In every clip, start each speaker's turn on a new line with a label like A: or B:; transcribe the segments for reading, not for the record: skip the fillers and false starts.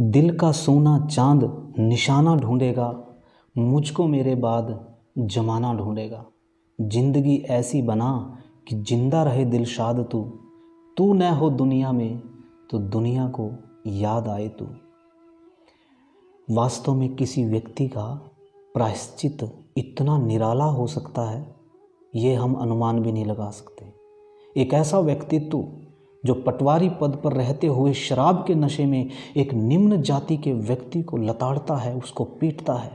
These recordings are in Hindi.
A: दिल का सोना चांद निशाना ढूंढेगा, मुझको मेरे बाद जमाना ढूंढेगा। जिंदगी ऐसी बना कि जिंदा रहे दिलशाद तू, तू न हो दुनिया में तो दुनिया को याद आए तू। वास्तव में किसी व्यक्ति का प्रायश्चित इतना निराला हो सकता है, ये हम अनुमान भी नहीं लगा सकते। एक ऐसा व्यक्तित्व जो पटवारी पद पर रहते हुए शराब के नशे में एक निम्न जाति के व्यक्ति को लताड़ता है, उसको पीटता है,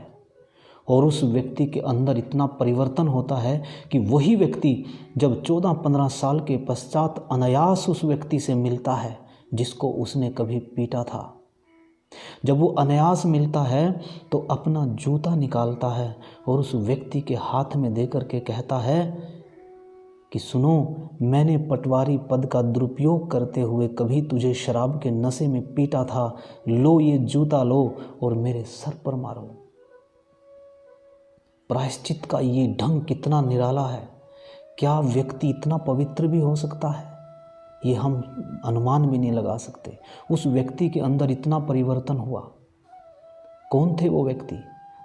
A: और उस व्यक्ति के अंदर इतना परिवर्तन होता है कि वही व्यक्ति जब 14-15 साल के पश्चात अनायास उस व्यक्ति से मिलता है जिसको उसने कभी पीटा था। जब वो अनायास मिलता है तो अपना जूता निकालता है और उस व्यक्ति के हाथ में देकर के कहता है कि सुनो, मैंने पटवारी पद का दुरुपयोग करते हुए कभी तुझे शराब के नशे में पीटा था, लो ये जूता लो और मेरे सर पर मारो। प्रायश्चित का ये ढंग कितना निराला है। क्या व्यक्ति इतना पवित्र भी हो सकता है? ये हम अनुमान भी नहीं लगा सकते। उस व्यक्ति के अंदर इतना परिवर्तन हुआ। कौन थे वो व्यक्ति?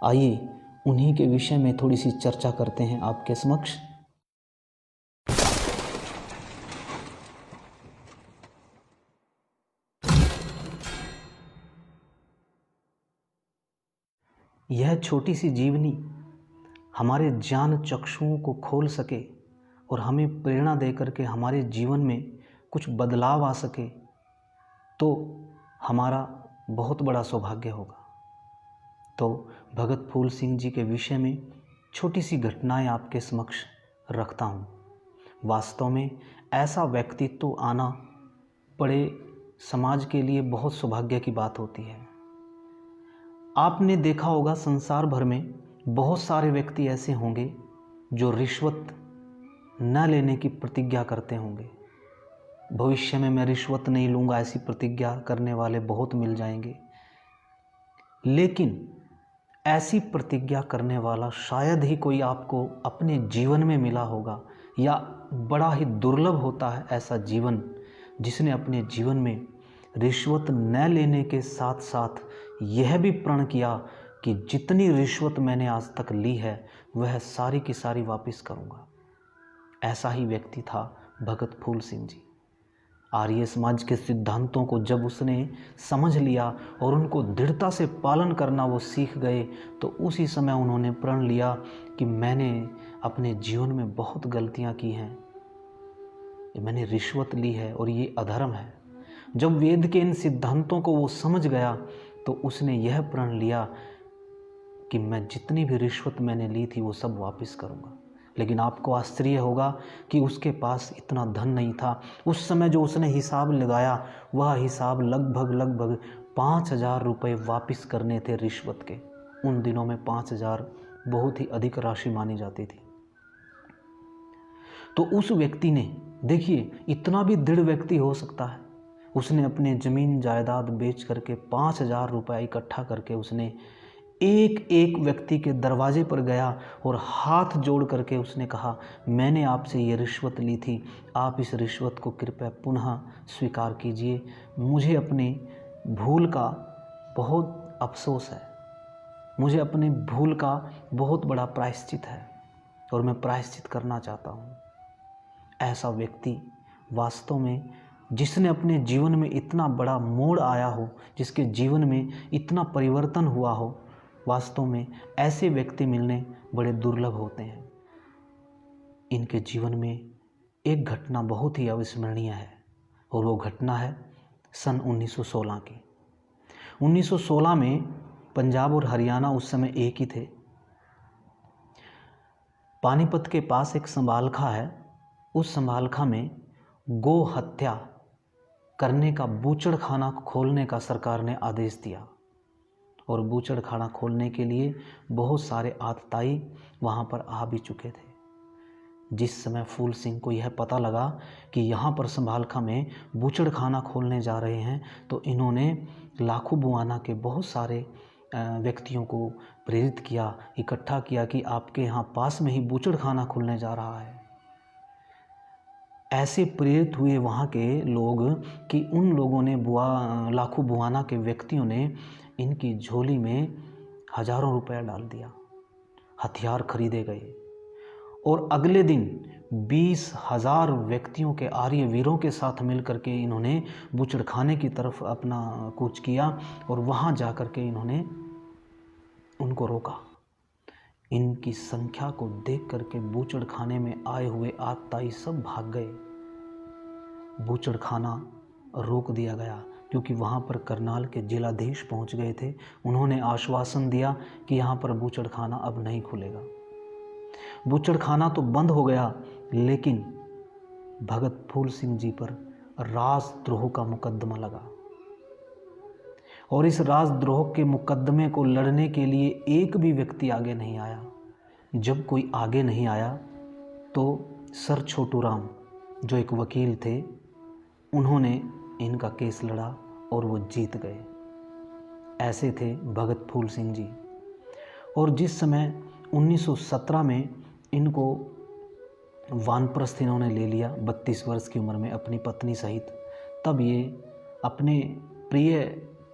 A: आइए उन्हीं के विषय में थोड़ी सी चर्चा करते हैं आपके समक्ष। यह छोटी सी जीवनी हमारे ज्ञान चक्षुओं को खोल सके और हमें प्रेरणा देकर के हमारे जीवन में कुछ बदलाव आ सके तो हमारा बहुत बड़ा सौभाग्य होगा। तो भगत फूल सिंह जी के विषय में छोटी सी घटनाएं आपके समक्ष रखता हूँ। वास्तव में ऐसा व्यक्तित्व आना बड़े समाज के लिए बहुत सौभाग्य की बात होती है। आपने देखा होगा संसार भर में बहुत सारे व्यक्ति ऐसे होंगे जो रिश्वत न लेने की प्रतिज्ञा करते होंगे। भविष्य में मैं रिश्वत नहीं लूँगा ऐसी प्रतिज्ञा करने वाले बहुत मिल जाएंगे, लेकिन ऐसी प्रतिज्ञा करने वाला शायद ही कोई आपको अपने जीवन में मिला होगा, या बड़ा ही दुर्लभ होता है ऐसा जीवन जिसने अपने जीवन में रिश्वत न लेने के साथ साथ यह भी प्रण किया कि जितनी रिश्वत मैंने आज तक ली है वह सारी की सारी वापस करूँगा। ऐसा ही व्यक्ति था भगत फूल सिंह जी। आर्य समाज के सिद्धांतों को जब उसने समझ लिया और उनको दृढ़ता से पालन करना वो सीख गए, तो उसी समय उन्होंने प्रण लिया कि मैंने अपने जीवन में बहुत गलतियां की हैं, मैंने रिश्वत ली है और ये अधर्म है। जब वेद के इन सिद्धांतों को वो समझ गया तो उसने यह प्रण लिया कि मैं जितनी भी रिश्वत मैंने ली थी वो सब वापस करूँगा। लेकिन आपको आश्चर्य होगा कि उसके पास इतना धन नहीं था। उस समय जो उसने हिसाब लगाया वह हिसाब लगभग 5,000 रुपये वापस करने थे रिश्वत के। उन दिनों में 5,000 बहुत ही अधिक राशि मानी जाती थी। तो उस व्यक्ति ने, देखिए इतना भी दृढ़ व्यक्ति हो सकता है, उसने अपने ज़मीन जायदाद बेच करके 5,000 रुपये इकट्ठा करके उसने एक एक व्यक्ति के दरवाजे पर गया और हाथ जोड़ करके उसने कहा, मैंने आपसे ये रिश्वत ली थी, आप इस रिश्वत को कृपया पुनः स्वीकार कीजिए। मुझे अपनी भूल का बहुत अफसोस है, मुझे अपनी भूल का बहुत बड़ा प्रायश्चित है और मैं प्रायश्चित करना चाहता हूँ। ऐसा व्यक्ति वास्तव में जिसने अपने जीवन में इतना बड़ा मोड़ आया हो, जिसके जीवन में इतना परिवर्तन हुआ हो, वास्तव में ऐसे व्यक्ति मिलने बड़े दुर्लभ होते हैं। इनके जीवन में एक घटना बहुत ही अविस्मरणीय है और वो घटना है सन 1916 की। 1916 में पंजाब और हरियाणा उस समय एक ही थे। पानीपत के पास एक संभालखा है, उस संभालखा में गो हत्या करने का बूचड़ खाना खोलने का सरकार ने आदेश दिया और बूचड़ खाना खोलने के लिए बहुत सारे आतताई वहाँ पर आ भी चुके थे। जिस समय फूल सिंह को यह पता लगा कि यहाँ पर संभालखा में बूचड़ खाना खोलने जा रहे हैं, तो इन्होंने लाखों बुआना के बहुत सारे व्यक्तियों को प्रेरित किया, इकट्ठा किया कि आपके यहाँ पास में ही बूचड़ खाना खुलने जा रहा है। ऐसे प्रेरित हुए वहाँ के लोग कि उन लोगों ने लाखों बुआना के व्यक्तियों ने इनकी झोली में हजारों रुपया डाल दिया। हथियार खरीदे गए और अगले दिन 20,000 व्यक्तियों के आर्य वीरों के साथ मिलकर के इन्होंने बूचड़खाने की तरफ अपना कूच किया और वहाँ जा कर के इन्होंने उनको रोका। इनकी संख्या को देख करके बूचड़खाने में आए हुए आतताई सब भाग गए। बूचड़खाना रोक दिया गया क्योंकि वहाँ पर करनाल के जिलाधीश पहुँच गए थे। उन्होंने आश्वासन दिया कि यहाँ पर बूचड़खाना अब नहीं खुलेगा। बूचड़खाना तो बंद हो गया, लेकिन भगत फूल सिंह जी पर राजद्रोह का मुकदमा लगा और इस राजद्रोह के मुकदमे को लड़ने के लिए एक भी व्यक्ति आगे नहीं आया। जब कोई आगे नहीं आया तो सर छोटू राम जो एक वकील थे, उन्होंने इनका केस लड़ा और वो जीत गए। ऐसे थे भगत फूल सिंह जी। और जिस समय 1917 में इनको वानप्रस्थ इन्होंने ले लिया 32 वर्ष की उम्र में अपनी पत्नी सहित, तब ये अपने प्रिय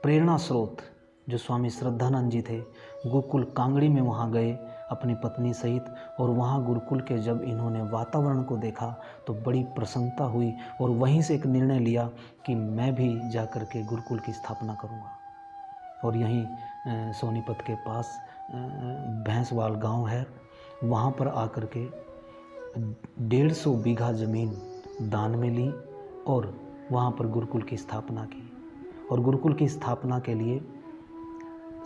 A: प्रेरणा स्रोत जो स्वामी श्रद्धानंद जी थे गुरुकुल कांगड़ी में वहाँ गए अपनी पत्नी सहित। और वहाँ गुरुकुल के जब इन्होंने वातावरण को देखा तो बड़ी प्रसन्नता हुई और वहीं से एक निर्णय लिया कि मैं भी जा कर के गुरुकुल की स्थापना करूँगा। और यहीं सोनीपत के पास भैंसवाल गांव है, वहाँ पर आकर के 150 बीघा ज़मीन दान में ली और वहाँ पर गुरुकुल की स्थापना की। और गुरुकुल की स्थापना के लिए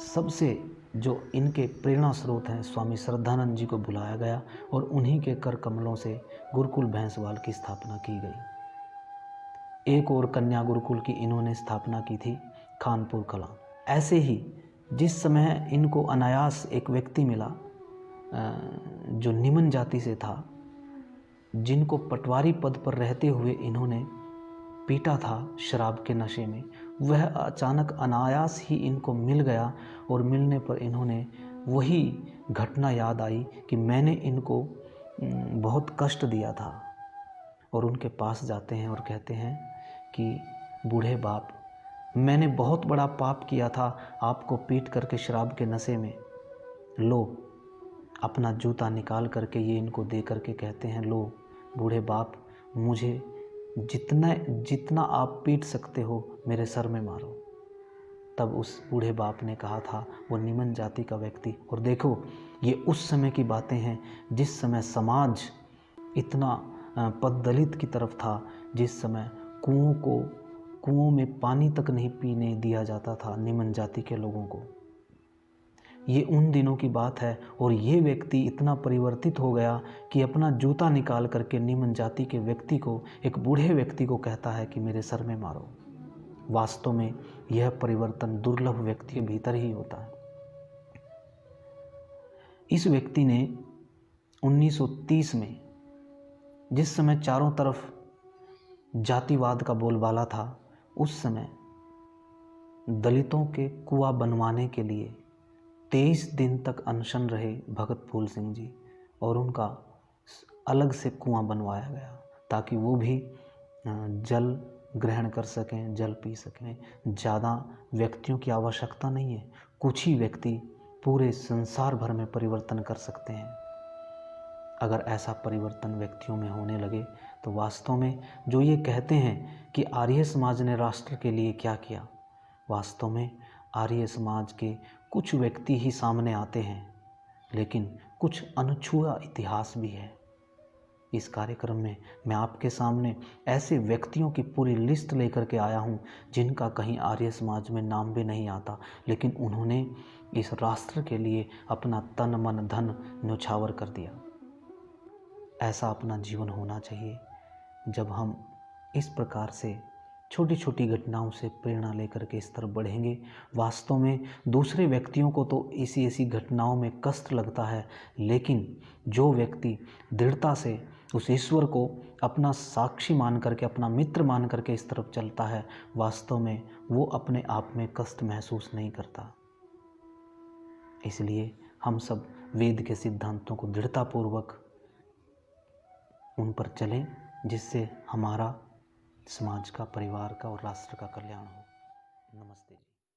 A: सबसे जो इनके प्रेरणा स्रोत हैं स्वामी श्रद्धानंद जी को बुलाया गया और उन्हीं के कर कमलों से गुरुकुल भैंसवाल की स्थापना की गई। एक और कन्या गुरुकुल की इन्होंने स्थापना की थी खानपुर कलां। ऐसे ही जिस समय इनको अनायास एक व्यक्ति मिला जो निम्न जाति से था, जिनको पटवारी पद पर रहते हुए इन्होंने पीटा था शराब के नशे में, वह अचानक अनायास ही इनको मिल गया। और मिलने पर इन्होंने वही घटना याद आई कि मैंने इनको बहुत कष्ट दिया था। और उनके पास जाते हैं और कहते हैं कि बूढ़े बाप, मैंने बहुत बड़ा पाप किया था आपको पीट करके शराब के नशे में। लो, अपना जूता निकाल करके ये इनको दे करके कहते हैं, लो बूढ़े बाप, मुझे जितना आप पीट सकते हो मेरे सर में मारो। तब उस बूढ़े बाप ने कहा था, वो निम्न जाति का व्यक्ति। और देखो, ये उस समय की बातें हैं जिस समय समाज इतना पददलित की तरफ था, जिस समय कुओं में पानी तक नहीं पीने दिया जाता था निम्न जाति के लोगों को। ये उन दिनों की बात है। और ये व्यक्ति इतना परिवर्तित हो गया कि अपना जूता निकाल करके निम्न जाति के व्यक्ति को, एक बूढ़े व्यक्ति को कहता है कि मेरे सर में मारो। वास्तव में यह परिवर्तन दुर्लभ व्यक्ति के भीतर ही होता है। इस व्यक्ति ने 1930 में, जिस समय चारों तरफ जातिवाद का बोलबाला था, उस समय दलितों के कुआं बनवाने के लिए 23 दिन तक अनशन रहे भगत फूल सिंह जी और उनका अलग से कुआं बनवाया गया ताकि वो भी जल ग्रहण कर सकें, जल पी सकें। ज़्यादा व्यक्तियों की आवश्यकता नहीं है, कुछ ही व्यक्ति पूरे संसार भर में परिवर्तन कर सकते हैं। अगर ऐसा परिवर्तन व्यक्तियों में होने लगे तो वास्तव में जो ये कहते हैं कि आर्य समाज ने राष्ट्र के लिए क्या किया, वास्तव में आर्य समाज के कुछ व्यक्ति ही सामने आते हैं, लेकिन कुछ अनछुआ इतिहास भी है। इस कार्यक्रम में मैं आपके सामने ऐसे व्यक्तियों की पूरी लिस्ट लेकर के आया हूँ जिनका कहीं आर्य समाज में नाम भी नहीं आता, लेकिन उन्होंने इस राष्ट्र के लिए अपना तन मन धन न्यौछावर कर दिया। ऐसा अपना जीवन होना चाहिए। जब हम इस प्रकार से छोटी छोटी घटनाओं से प्रेरणा लेकर के इस तरफ बढ़ेंगे, वास्तव में दूसरे व्यक्तियों को तो ऐसी घटनाओं में कष्ट लगता है, लेकिन जो व्यक्ति दृढ़ता से उस ईश्वर को अपना साक्षी मान करके, अपना मित्र मान करके इस तरफ चलता है, वास्तव में वो अपने आप में कष्ट महसूस नहीं करता। इसलिए हम सब वेद के सिद्धांतों को दृढ़तापूर्वक उन पर चलें जिससे हमारा, समाज का, परिवार का और राष्ट्र का कल्याण हो। नमस्ते जी।